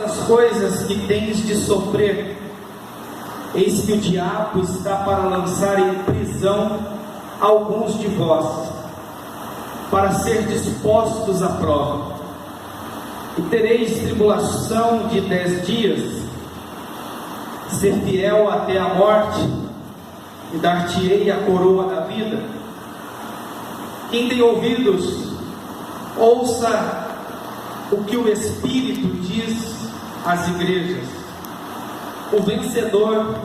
As coisas que tens de sofrer, eis que o diabo está para lançar em prisão alguns de vós, para ser dispostos à prova. E tereis tribulação de 10 dias. Ser fiel até a morte, e dar-te-ei a coroa da vida. Quem tem ouvidos, ouça o que o Espírito diz às igrejas. O vencedor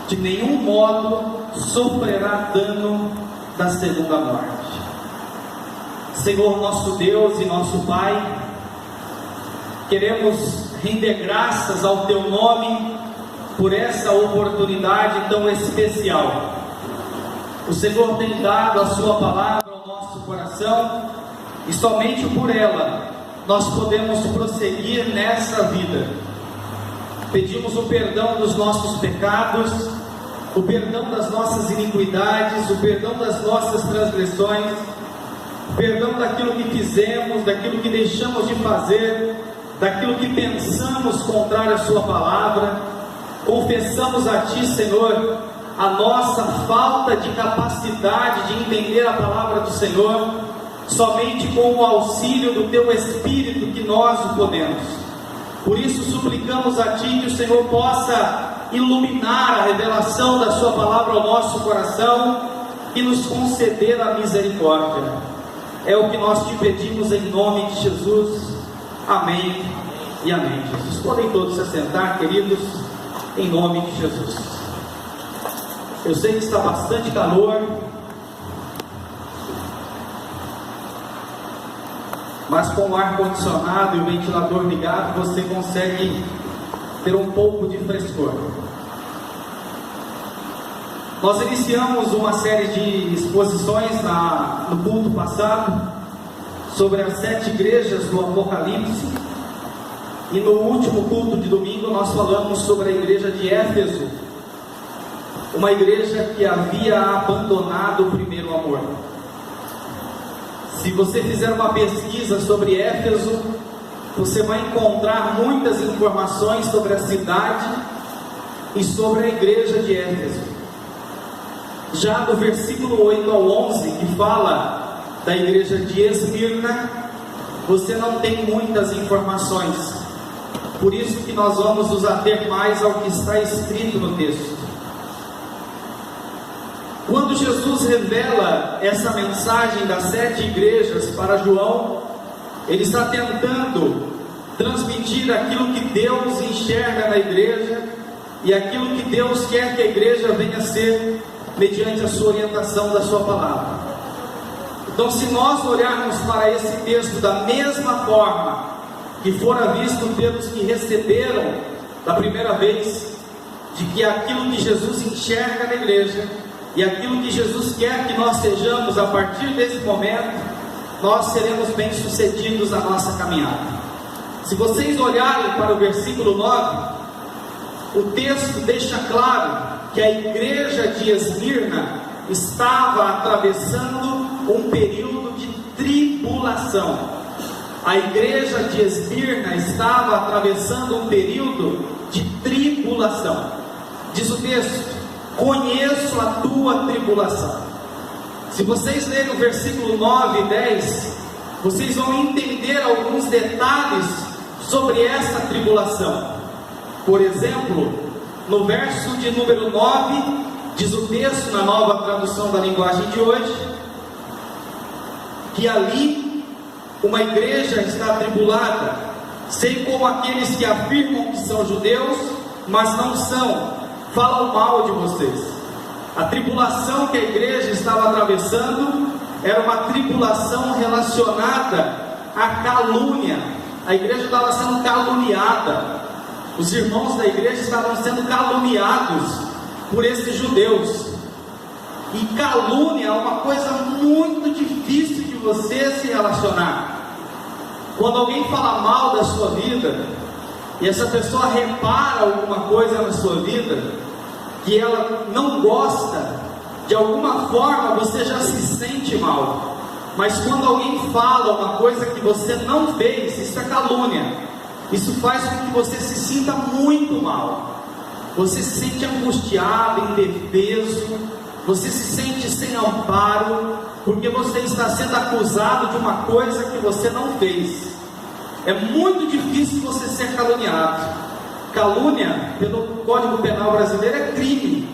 de nenhum modo sofrerá dano da segunda morte. Senhor nosso Deus e nosso Pai, queremos render graças ao Teu nome por essa oportunidade tão especial. O Senhor tem dado a Sua palavra ao nosso coração, e somente por ela nós podemos prosseguir nessa vida. Pedimos o perdão dos nossos pecados, o perdão das nossas iniquidades, o perdão das nossas transgressões, o perdão daquilo que fizemos, daquilo que deixamos de fazer, daquilo que pensamos contrário à Sua palavra. Confessamos a Ti, Senhor, a nossa falta de capacidade de entender a palavra do Senhor. Somente com o auxílio do Teu Espírito que nós o podemos. Por isso suplicamos a Ti que o Senhor possa iluminar a revelação da Sua palavra ao nosso coração e nos conceder a misericórdia. É o que nós Te pedimos em nome de Jesus. Amém e amém. Jesus, podem todos se assentar, queridos, em nome de Jesus. Eu sei que está bastante calor, mas com o ar-condicionado e o ventilador ligado, você consegue ter um pouco de frescor. Nós iniciamos uma série de exposições no culto passado, sobre as 7 igrejas do Apocalipse, e no último culto de domingo nós falamos sobre a igreja de Éfeso, uma igreja que havia abandonado o primeiro amor. Se você fizer uma pesquisa sobre Éfeso, você vai encontrar muitas informações sobre a cidade e sobre a igreja de Éfeso. Já do versículo 8 ao 11, que fala da igreja de Esmirna, você não tem muitas informações. Por isso que nós vamos nos ater mais ao que está escrito no texto. Quando Jesus revela essa mensagem das 7 igrejas para João, ele está tentando transmitir aquilo que Deus enxerga na igreja e aquilo que Deus quer que a igreja venha a ser mediante a sua orientação da sua palavra. Então, se nós olharmos para esse texto da mesma forma que fora visto pelos que receberam da primeira vez, de que aquilo que Jesus enxerga na igreja e aquilo que Jesus quer que nós sejamos a partir desse momento, nós seremos bem-sucedidos na nossa caminhada. Se vocês olharem para o versículo 9, o texto deixa claro que a igreja de Esmirna estava atravessando um período de tribulação. A igreja de Esmirna estava atravessando um período de tribulação. Diz o texto: conheço a tua tribulação. Se vocês lerem o versículo 9 e 10, vocês vão entender alguns detalhes sobre essa tribulação. Por exemplo, no verso de número 9, diz o texto na nova tradução da linguagem de hoje, que ali uma igreja está atribulada, sei como aqueles que afirmam que são judeus, mas não são, falam mal de vocês. A tribulação que a igreja estava atravessando era uma tribulação relacionada à calúnia. A igreja estava sendo caluniada. Os irmãos da igreja estavam sendo caluniados por esses judeus. E calúnia é uma coisa muito difícil de você se relacionar. Quando alguém fala mal da sua vida, e essa pessoa repara alguma coisa na sua vida que ela não gosta, de alguma forma você já se sente mal. Mas quando alguém fala uma coisa que você não fez, isso é calúnia. isso faz com que você se sinta muito mal. Você se sente angustiado, indefeso, você se sente sem amparo, porque você está sendo acusado de uma coisa que você não fez. É muito difícil você ser caluniado. Calúnia, pelo Código Penal brasileiro, é crime,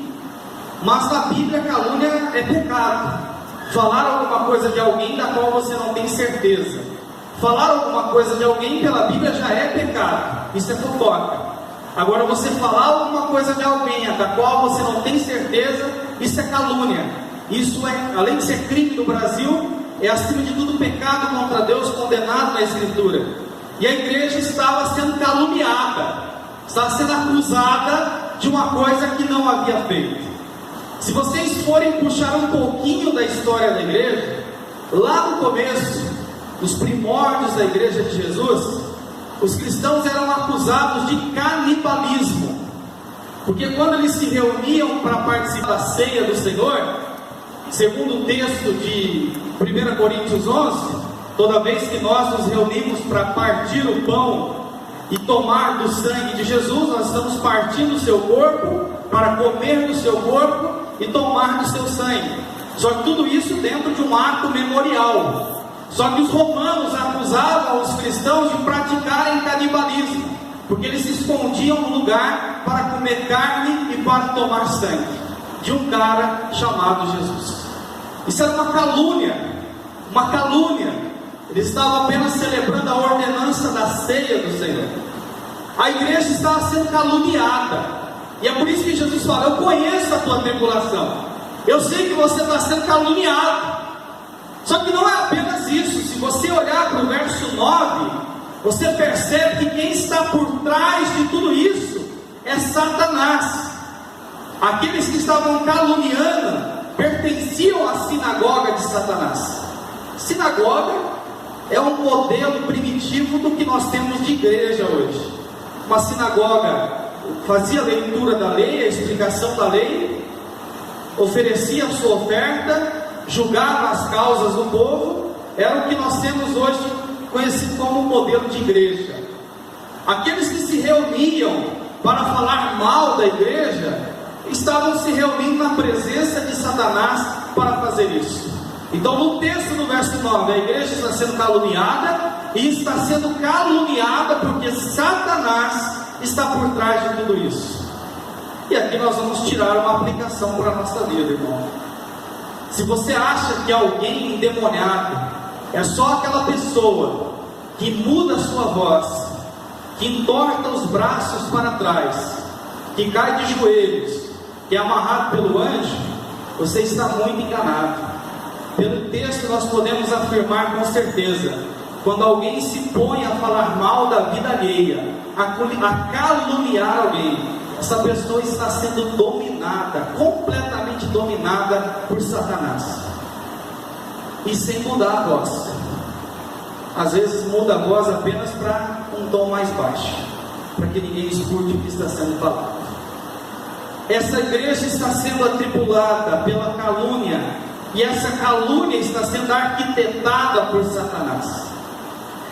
mas na Bíblia calúnia é pecado. Falar alguma coisa de alguém da qual você não tem certeza. Falar alguma coisa de alguém pela Bíblia já é pecado, isso é fofoca. Agora, você falar alguma coisa de alguém da qual você não tem certeza, isso é calúnia. Isso é, além de ser crime no Brasil, é acima de tudo pecado contra Deus, condenado na Escritura. E a igreja estava sendo caluniada, estava sendo acusada de uma coisa que não havia feito. Se vocês forem puxar um pouquinho da história da igreja, lá no começo, nos primórdios da igreja de Jesus, os cristãos eram acusados de canibalismo, porque quando eles se reuniam para participar da ceia do Senhor, segundo o texto de 1 Coríntios 11, toda vez que nós nos reunimos para partir o pão e tomar do sangue de Jesus, nós estamos partindo o seu corpo para comer do seu corpo e tomar do seu sangue. Só que tudo isso dentro de um ato memorial. Só que os romanos acusavam os cristãos de praticarem canibalismo, porque eles se escondiam no lugar para comer carne e para tomar sangue de um cara chamado Jesus. Isso era uma calúnia, uma calúnia. Eles estavam apenas celebrando a ordenança da ceia do Senhor. A igreja estava sendo caluniada, e é por isso que Jesus fala: eu conheço a tua tribulação, eu sei que você está sendo caluniado. Só que não é apenas isso. Se você olhar para o verso 9, você percebe que quem está por trás de tudo isso é Satanás. Aqueles que estavam caluniando pertenciam à sinagoga de Satanás. Sinagoga é um modelo primitivo do que nós temos de igreja hoje. Uma sinagoga fazia a leitura da lei, a explicação da lei, oferecia a sua oferta, julgava as causas do povo. Era o que nós temos hoje conhecido como modelo de igreja. Aqueles que se reuniam para falar mal da igreja estavam se reunindo na presença de Satanás para fazer isso. Então, no texto do verso 9, a igreja está sendo caluniada, e está sendo caluniada porque Satanás está por trás de tudo isso. E aqui nós vamos tirar uma aplicação para a nossa vida, irmão. Se você acha que alguém endemoniado é só aquela pessoa que muda a sua voz, que entorta os braços para trás, que cai de joelhos, que é amarrado pelo anjo, você está muito enganado. Pelo texto nós podemos afirmar com certeza: quando alguém se põe a falar mal da vida alheia, a caluniar alguém, essa pessoa está sendo dominada, completamente dominada por Satanás, e sem mudar a voz. Às vezes muda a voz apenas para um tom mais baixo, para que ninguém escute o que está sendo falado. Essa igreja está sendo atribulada pela calúnia, e essa calúnia está sendo arquitetada por Satanás.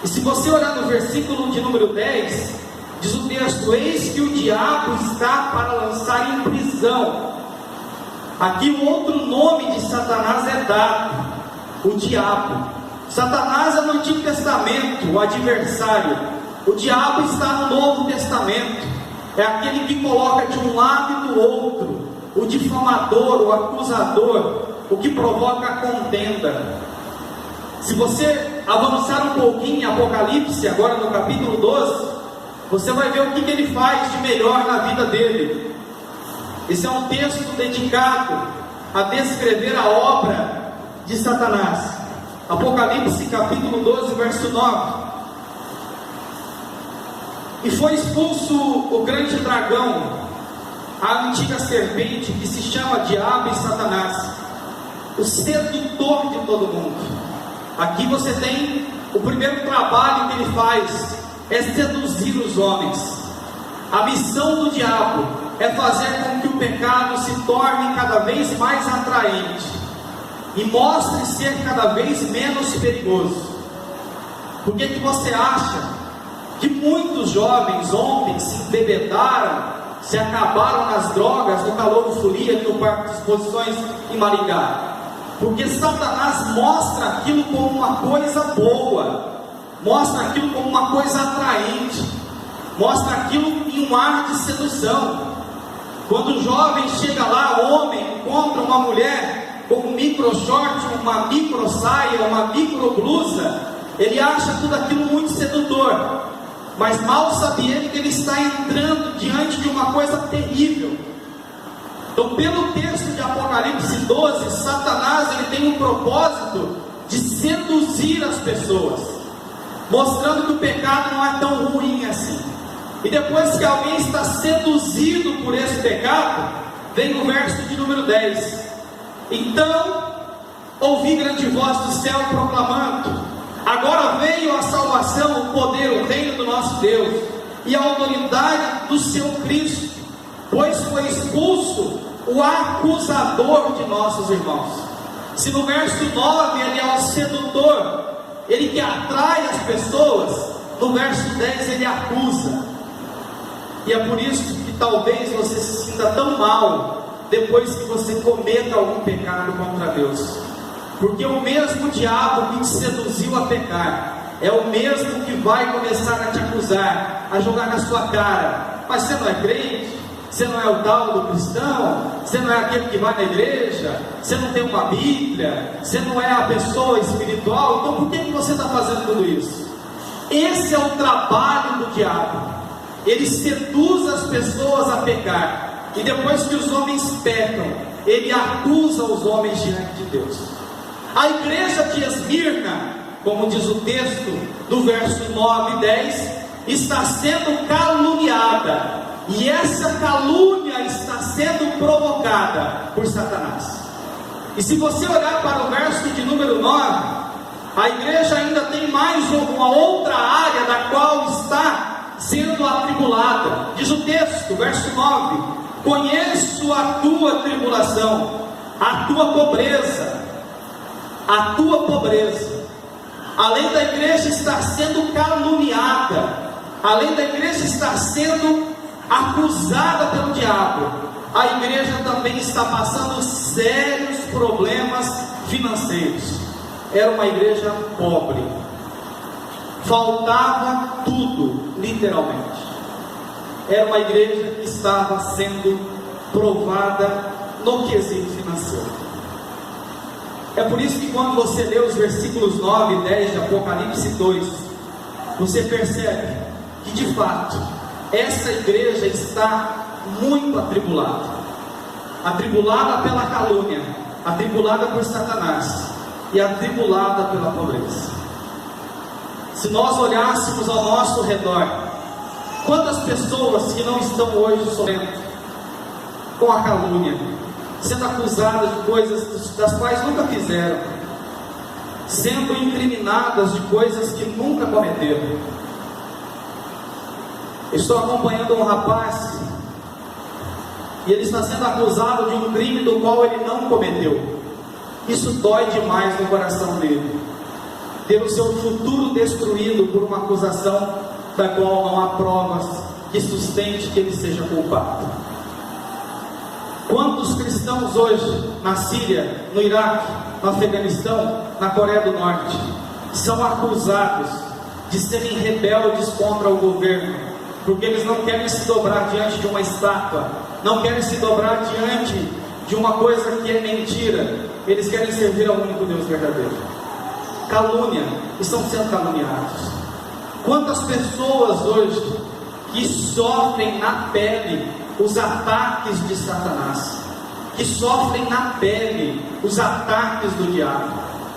E se você olhar no versículo de número 10, diz o texto: eis que o diabo está para lançar em prisão. Aqui o outro nome de Satanás é dado: o diabo. Satanás é no Antigo Testamento, o adversário. O diabo está no Novo Testamento. É aquele que coloca de um lado e do outro, o difamador, o acusador, o que provoca a contenda. Se você avançar um pouquinho em Apocalipse, agora no capítulo 12, você vai ver o que ele faz de melhor na vida dele. Esse é um texto dedicado a descrever a obra de Satanás. Apocalipse capítulo 12, verso 9. E foi expulso o grande dragão, a antiga serpente, que se chama Diabo e Satanás, o sedutor de todo mundo. Aqui você tem o primeiro trabalho que ele faz, é seduzir os homens. A missão do diabo é fazer com que o pecado se torne cada vez mais atraente e mostre ser cada vez menos perigoso. Por que você acha que muitos jovens ontem se embebedaram, se acabaram nas drogas, no calor do folia, no parque de exposições em Maringá. Porque Satanás mostra aquilo como uma coisa boa, mostra aquilo como uma coisa atraente, mostra aquilo em um ar de sedução. Quando o jovem chega lá, o homem encontra uma mulher com um micro short, uma micro saia, uma micro blusa, ele acha tudo aquilo muito sedutor, mas mal sabe ele que ele está entrando diante de uma coisa terrível. Então, pelo texto de Apocalipse 12, Satanás ele tem um propósito de seduzir as pessoas, mostrando que o pecado não é tão ruim assim. E depois que alguém está seduzido por esse pecado, vem o verso de número 10. Então, ouvi grande voz do céu proclamando: agora veio a salvação, o poder, o reino do nosso Deus, e a autoridade do seu Cristo, pois foi expulso o acusador de nossos irmãos. Se no verso 9 ele é o sedutor, ele que atrai as pessoas, no verso 10 ele acusa. E é por isso que talvez você se sinta tão mal depois que você cometa algum pecado contra Deus, porque o mesmo diabo que te seduziu a pecar é o mesmo que vai começar a te acusar, a jogar na sua cara: mas você não é crente? Você não é o tal do cristão? Você não é aquele que vai na igreja? Você não tem uma Bíblia? Você não é a pessoa espiritual? Então por que você está fazendo tudo isso? Esse é o trabalho do diabo. Ele seduz as pessoas a pecar, e depois que os homens pecam, ele acusa os homens diante de Deus. A igreja de Esmirna, como diz o texto do verso 9 e 10, está sendo caluniada, e essa calúnia está sendo provocada por Satanás. E se você olhar para o verso de número 9, a igreja ainda tem mais uma outra área da qual está sendo atribulada. Diz o texto, verso 9: conheço a tua tribulação, a tua pobreza, além da igreja estar sendo caluniada, além da igreja estar sendo acusada pelo diabo, a igreja também está passando sérios problemas financeiros. Era uma igreja pobre, faltava tudo, literalmente. Era uma igreja que estava sendo provada no quesito financeiro. É por isso que quando você lê os versículos 9 e 10 de Apocalipse 2, você percebe que de fato essa igreja está muito atribulada pela calúnia, atribulada por Satanás e atribulada pela pobreza. Se nós olhássemos ao nosso redor, quantas pessoas que não estão hoje sofrendo com a calúnia, sendo acusadas de coisas das quais nunca fizeram, sendo incriminadas de coisas que nunca cometeram. Estou acompanhando um rapaz e ele está sendo acusado de um crime do qual ele não cometeu. Isso dói demais no coração dele, ter o seu futuro destruído por uma acusação da qual não há provas que sustente que ele seja culpado. Quantos cristãos hoje na Síria, no Iraque, no Afeganistão, na Coreia do Norte, são acusados de serem rebeldes contra o governo, porque eles não querem se dobrar diante de uma estátua, não querem se dobrar diante de uma coisa que é mentira, eles querem servir ao único Deus verdadeiro. Calúnia, estão sendo caluniados. Quantas pessoas hoje que sofrem na pele os ataques de Satanás, que sofrem na pele os ataques do diabo,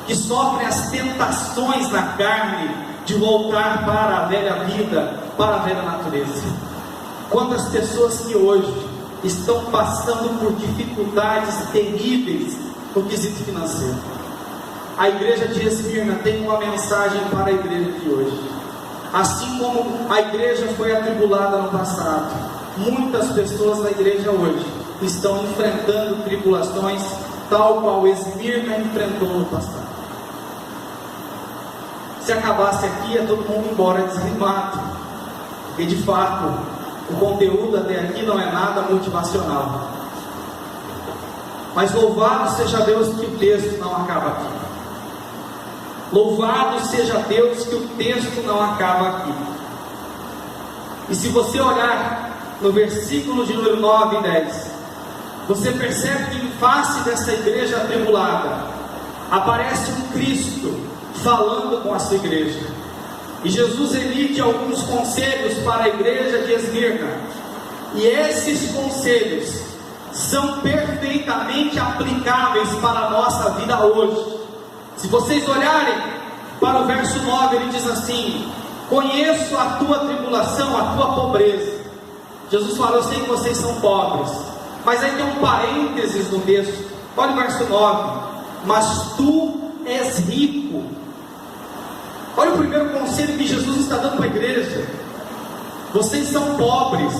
que sofrem as tentações na carne de voltar para a velha vida, para a velha natureza. Quantas pessoas que hoje estão passando por dificuldades terríveis no quesito financeiro. A igreja de Esmirna tem uma mensagem para a igreja de hoje. Assim como a igreja foi atribulada no passado, muitas pessoas da igreja hoje estão enfrentando tribulações tal qual Esmirna enfrentou no passado. Se acabasse aqui, ia todo mundo embora desanimado, E de fato, o conteúdo até aqui não é nada motivacional. Mas louvado seja Deus que o texto não acaba aqui. Louvado seja Deus que o texto não acaba aqui. E se você olhar no versículo de número 9 e 10, você percebe que em face dessa igreja atribulada, aparece um Cristo falando com a sua igreja. E Jesus emite alguns conselhos para a igreja de Esmirna. E esses conselhos são perfeitamente aplicáveis para a nossa vida hoje. Se vocês olharem para o verso 9, ele diz assim: conheço a tua tribulação, a tua pobreza. Jesus fala: eu sei que vocês são pobres. Mas aí tem um parênteses no texto. Olha o verso 9: mas tu és rico. Olha o primeiro conselho que Jesus está dando para a igreja: vocês são pobres,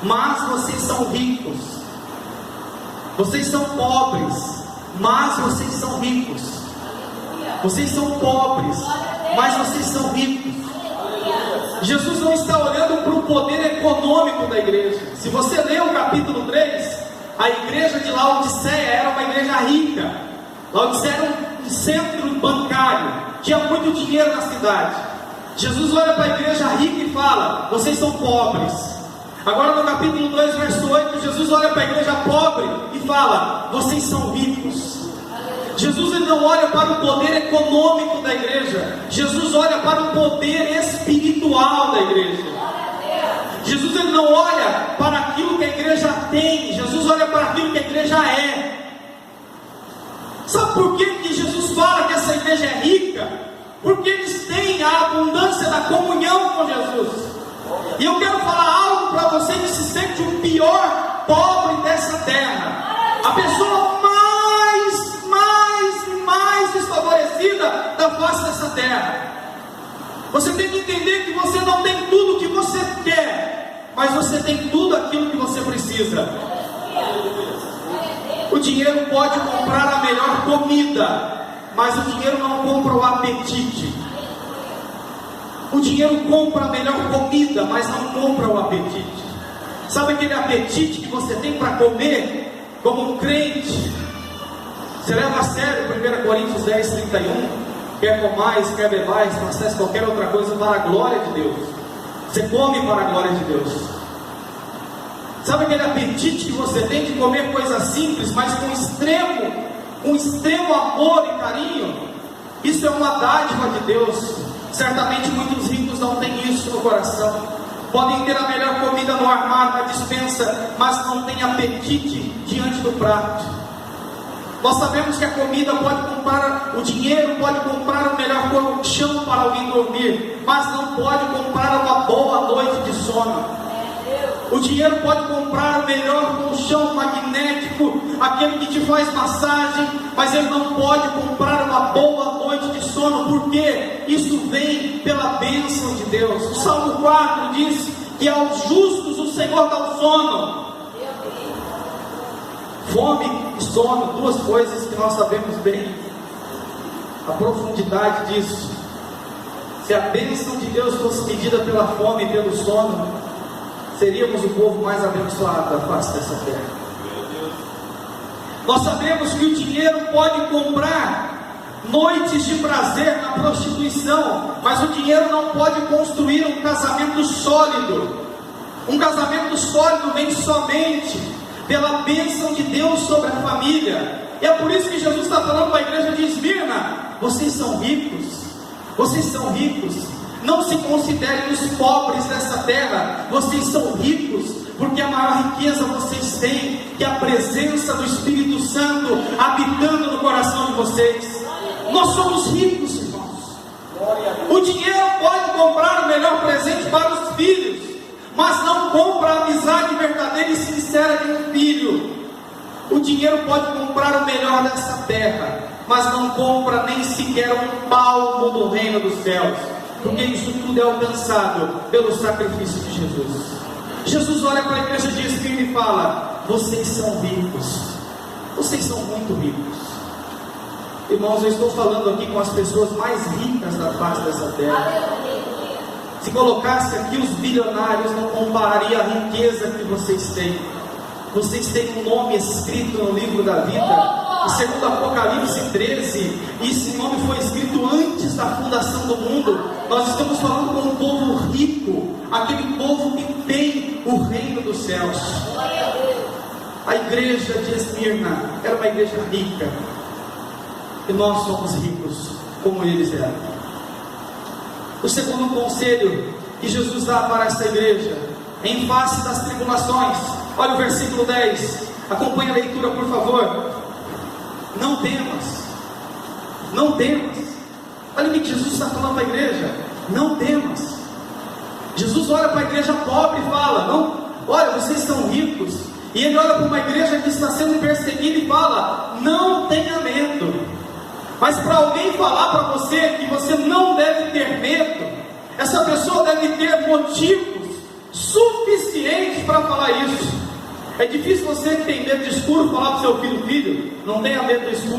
mas vocês são ricos. Vocês são pobres, mas vocês são ricos. Vocês são pobres, mas vocês são ricos. Jesus não está olhando para o poder econômico da igreja. Se você ler o capítulo 3, a igreja de Laodiceia era uma igreja rica. Laodiceia era um centro bancário, tinha muito dinheiro na cidade. Jesus olha para a igreja rica e fala: vocês são pobres. Agora no capítulo 2, verso 8, Jesus olha para a igreja pobre e fala: vocês são ricos. Jesus ele não olha para o poder econômico da igreja, Jesus olha para o poder espiritual da igreja. Jesus ele não olha para aquilo que a igreja tem, Jesus olha para aquilo que a igreja é. Sabe por que Jesus fala que essa igreja é rica? Porque eles têm a abundância da comunhão com Jesus. E eu quero falar algo para você que se sente o pior pobre dessa terra, a pessoa mais desfavorecida da face dessa terra. Você tem que entender que você não tem tudo o que você quer, mas você tem tudo aquilo que você precisa. O dinheiro pode comprar a melhor comida, mas o dinheiro não compra o apetite. O dinheiro compra a melhor comida, mas não compra o apetite. Sabe aquele apetite que você tem para comer como um crente? Você leva a sério 1 Coríntios 10, 31, quer comais, quer bebais, façais qualquer outra coisa para a glória de Deus. Você come para a glória de Deus. Sabe aquele apetite que você tem de comer coisas simples, mas com extremo amor e carinho? Isso é uma dádiva de Deus. Certamente muitos ricos não têm isso no coração. Podem ter a melhor comida no armário, na despensa, mas não têm apetite diante do prato. Nós sabemos que a comida pode comprar, o dinheiro pode comprar o melhor colchão para alguém dormir, mas não pode comprar uma boa noite de sono. O dinheiro pode comprar o melhor colchão magnético, aquele que te faz massagem, mas ele não pode comprar uma boa noite de sono, porque isso vem pela bênção de Deus. O Salmo 4 diz que aos justos o Senhor dá o sono. Fome e sono, duas coisas que nós sabemos bem a profundidade disso. Se a bênção de Deus fosse medida pela fome e pelo sono, seríamos o povo mais abençoado da face dessa terra. Nós sabemos que o dinheiro pode comprar noites de prazer na prostituição, mas o dinheiro não pode construir um casamento sólido. Um casamento sólido vem somente pela bênção de Deus sobre a família. E é por isso que Jesus está falando para a igreja de Esmirna: vocês são ricos, vocês são ricos. Não se considerem os pobres dessa terra, vocês são ricos, porque a maior riqueza vocês têm, que é a presença do Espírito Santo habitando no coração de vocês. Nós somos ricos, irmãos. O dinheiro pode comprar o melhor presente para os filhos, mas não compra a amizade verdadeira e sincera de um filho. O dinheiro pode comprar o melhor dessa terra, mas não compra nem sequer um palmo do reino dos céus, porque isso tudo é alcançado pelo sacrifício de Jesus. Jesus olha para a igreja de Esmirna e fala: vocês são ricos, vocês são muito ricos. Irmãos, eu estou falando aqui com as pessoas mais ricas da face dessa terra. Se colocasse aqui os bilionários, não compararia a riqueza que vocês têm. Vocês têm um nome escrito no livro da vida. E segundo Apocalipse 13, esse nome foi escrito antes da fundação do mundo. Nós estamos falando com um povo rico, aquele povo que tem o reino dos céus. A igreja de Esmirna era uma igreja rica, e nós somos ricos, como eles eram. O segundo conselho que Jesus dá para essa igreja, em face das tribulações, olha o versículo 10, acompanhe a leitura por favor. Não temas, não temas. Olha o que Jesus está falando para a igreja: não temas. Jesus olha para a igreja pobre e fala: não, olha, vocês são ricos. E ele olha para uma igreja que está sendo perseguida e fala: não tenha medo. Mas para alguém falar para você que você não deve ter medo, essa pessoa deve ter motivos suficientes para falar isso. É difícil você que tem medo de escuro falar para o seu filho: filho, não tenha medo do escuro.